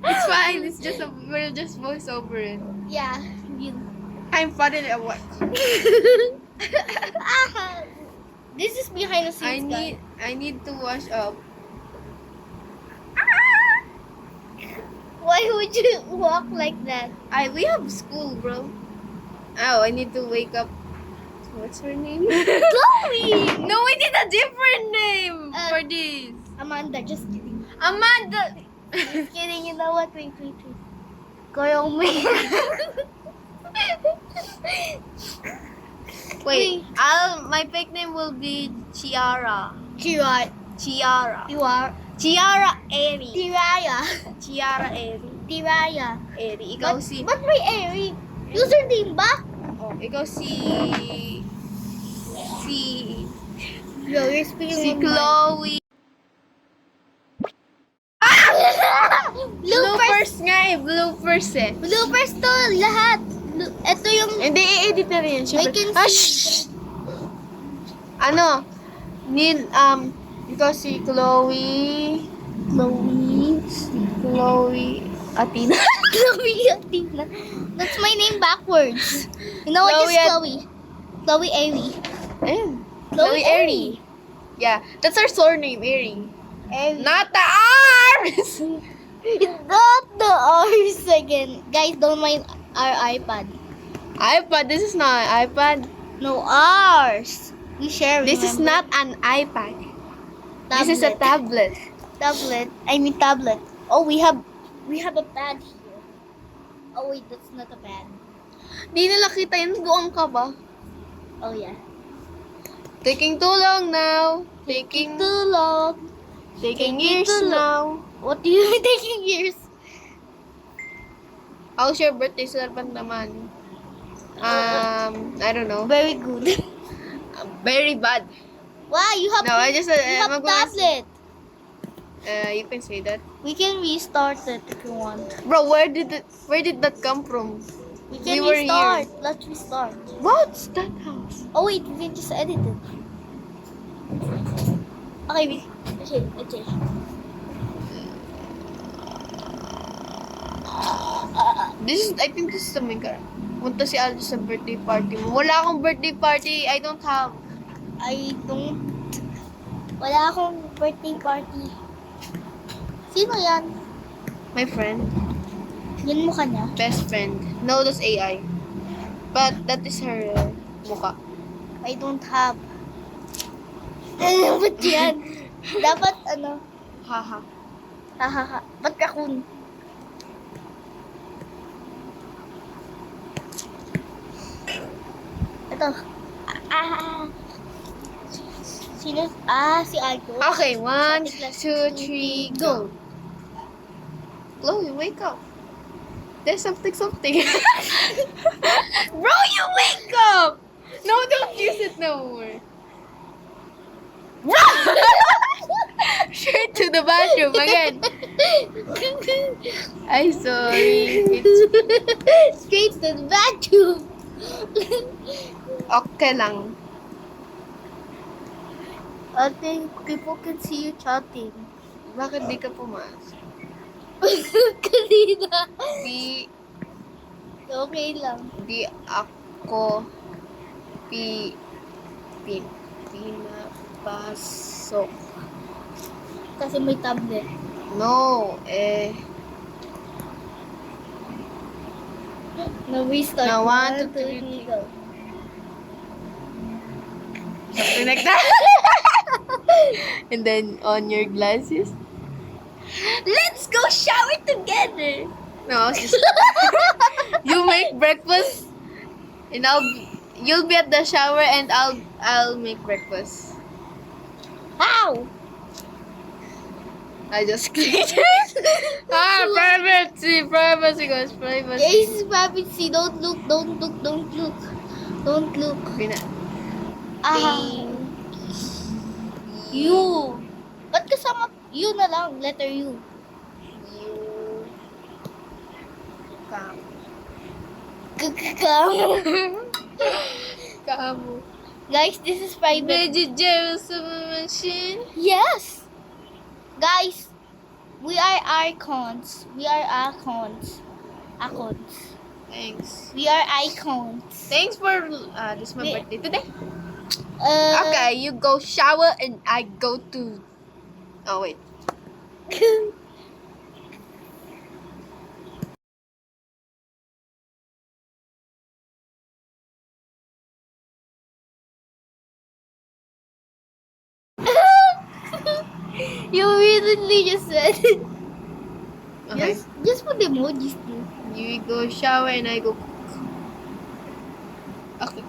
It's fine. It's just we'll just voice over it. Yeah. You. I'm funny at what? This is behind the scenes. I need to wash up. Why would you walk like that? We have school, bro. Oh, I need to wake up. What's her name? Chloe! No, we need a different name for this. Amanda, just kidding. Amanda. Just kidding, you know what? Wait. Girl, me. Wait, my fake name will be Chiara. You are. Chiara Eri. Tiraya. Chiara Eri. Tiraya. Eri. Ikaw si... Ba't may Eric? Username ba? Oh, ikaw si... Yo, you're speaking Si of Chloe. Bloopers nga eh. Bloopers eh. Bloopers to, lahat. Ito yung... Hindi, i-edit na rin yan. I can see. Ano? Ikaw si Chloe. Chloe Athena. Chloe Athena. That's my name backwards. You know what? Just Chloe. Chloe Eri. Ayun. Chloe Eri. Yeah, that's our surname, Eri. Eri. Not the arms! Not the R's again. Guys, don't mind our iPad. iPad? This is not an iPad. No R's. We share. This is not an iPad. Tablet. This is a tablet. Tablet. I mean tablet. Oh, we have a pad here. Oh wait, that's not a pad. Di nila kita yun. Buong ka ba? Oh yeah. Taking too long now. Taking Too long. years too now. What do you mean taking years? How's your birthday celebrant naman? I don't know. Very good. Very bad. Wow, you have No, I just you have tablet. You can say that. We can restart it if you want. Bro, where did that come from? We can We were restart. Let's restart. What's that house? Oh wait, we can just edit it. Okay, okay. I think this is the main car. Punta si Aldo sa birthday party mo. Wala akong birthday party. I don't have. Wala akong birthday party. Sino yan? My friend. Yan mukha niya? Best friend. No, that's AI. But that is her mukha. I don't have. Ba't yan? Dapat ano? Haha. Hahaha. Ba't kakun? Ito. Sino? Si Alco. Okay, 1, 2, 3, go. Chloe, wake up. There's something. Bro, you wake up! No, don't use it no more. Straight to the bathroom again. I'm sorry. Straight to the bathroom. Okay lang. I think people can see you chatting. Bakit di ka pumasok? Kanina. Di Okay lang. ako pinapasok. Kasi may tablet. No, No, restart. Now, 1, 2, 3, go. something like that. And then on your glasses. Let's go shower together. No, it's just you make breakfast, and you'll be at the shower, and I'll make breakfast. How? I just clicked. Privacy, guys, privacy. Yes, privacy. Don't look. You. Ba't kasama? You na lang. Letter U. You come. Kamu. Guys, this is private. Vegetarian machine. Yes. Guys, we are icons. We are icons. Icons. Thanks. We are icons. Thanks for this is my Wait. birthday today. Uh, Okay, you go shower and I go to. Oh wait. You recently just said. Okay. Just put emojis too. You go shower and I go cook. Okay.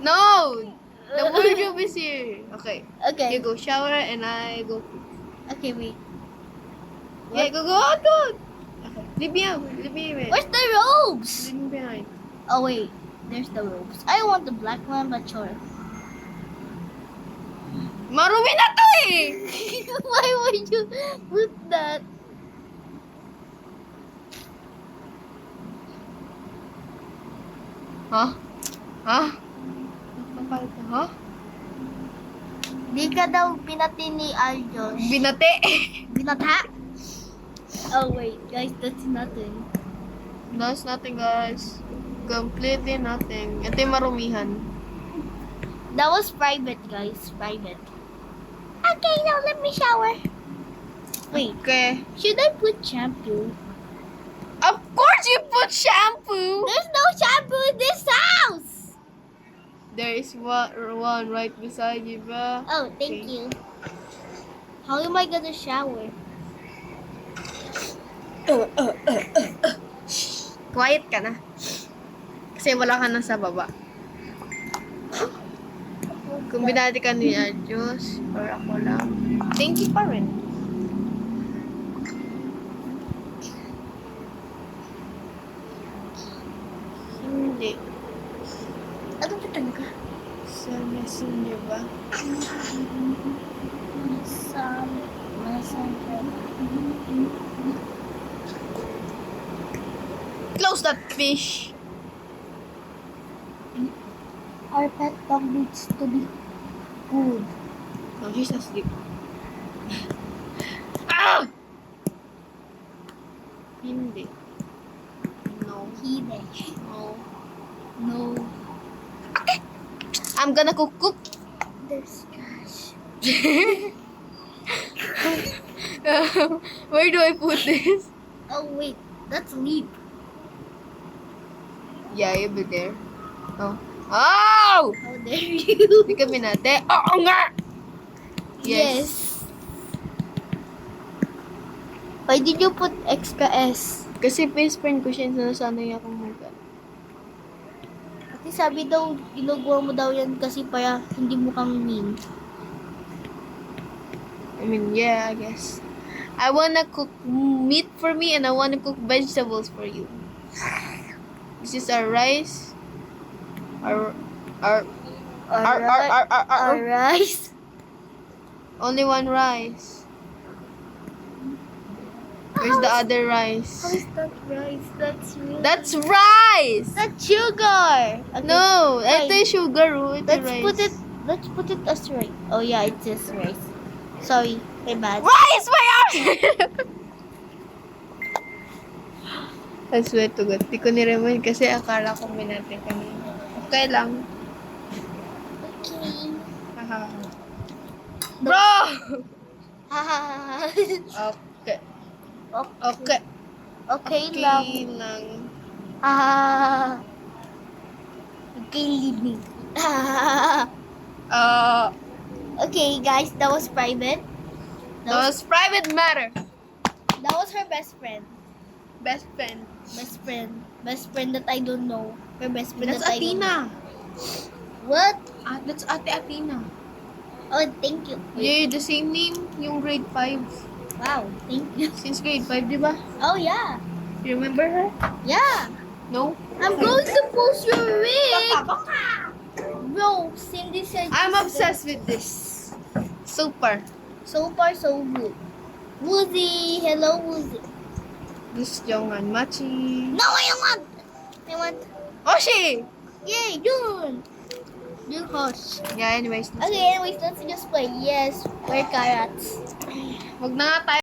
No! The wardrobe is here. Okay. Okay. You go shower and I go cook. Okay, wait. Yeah, go out, go out. Okay. Leave me out. Leave me behind. Where's the robes? Leave me behind. Oh wait, there's the robes. I want the black one, but sure. Marumi na to eh! Why would you put that? Ha? Ha? Kapal ka, ha? Di ka daw pinati ni Aljos. Binate! Binata? Oh wait, guys, that's nothing. That's nothing, guys. Completely nothing. Ito yung marumihan. That was private, guys. Private. Okay, now let me shower. Wait, Okay. should I put shampoo? Of course you put shampoo! There's no shampoo in this house! There is one right beside you, bro. Oh, thank Okay. you. How am I gonna shower? Quiet ka na. Kasi wala ka na sa baba. Kung binati ka ni Diyos, or ako lang. Thank you pa rin. Hindi. Ano ba talaga? Sa messenger ba? Close that fish. Our pet dog needs to be good. No, she's asleep. Ah! Hindi. No. Hide. No. No. I'm gonna cook. There's trash. Where do I put this? Oh wait, that's leap. Yeah, you'll be there. Oh. Oh! How dare you? Hindi ka binate. Oo nga! Yes. Why did you put extra S? Kasi best friend ko siya, sinasanay akong magka. Kasi sabi daw, ginagawa mo daw yan kasi para hindi mo kang mean. I mean, yeah, I guess. I wanna cook meat for me and I wanna cook vegetables for you. This is our rice. Our rice. only one rice. Where's the other How rice? is that rice? That's rice! That's sugar. Okay. No, Fine. ito yung sugar, oh. Ito Let's rice. put it as rice. Oh yeah, it says rice. Sorry, my bad. Rice! My arms! I swear to God, di ko ni-remind kasi akala ko minati kanina. Okay lang. Okay. Haha. Bro! okay. Okay. Okay. Okay lang. lang. Okay, leave me. Okay, guys, that was private. That was private matter. That was her best friend. Best friend. Best friend. Best friend that I don't know. Her best friend That's that I don't know. Athena. What? That's Ate Athena. Oh, thank you. Yeah, the same name, yung grade 5. Wow, thank you. Since grade 5, di ba? Oh, yeah. You remember her? Yeah. No? I'm going to post your rig. Bro, Cindy said... I'm obsessed with this. Super. So far, so good. Woozy. Hello, Woozy. This Jongan Machi. No, I want. Oshi! Yay, June. Hush. Yeah, anyways. Okay, anyways, let's just play. Yes, we're carrots. Wag na nga tayo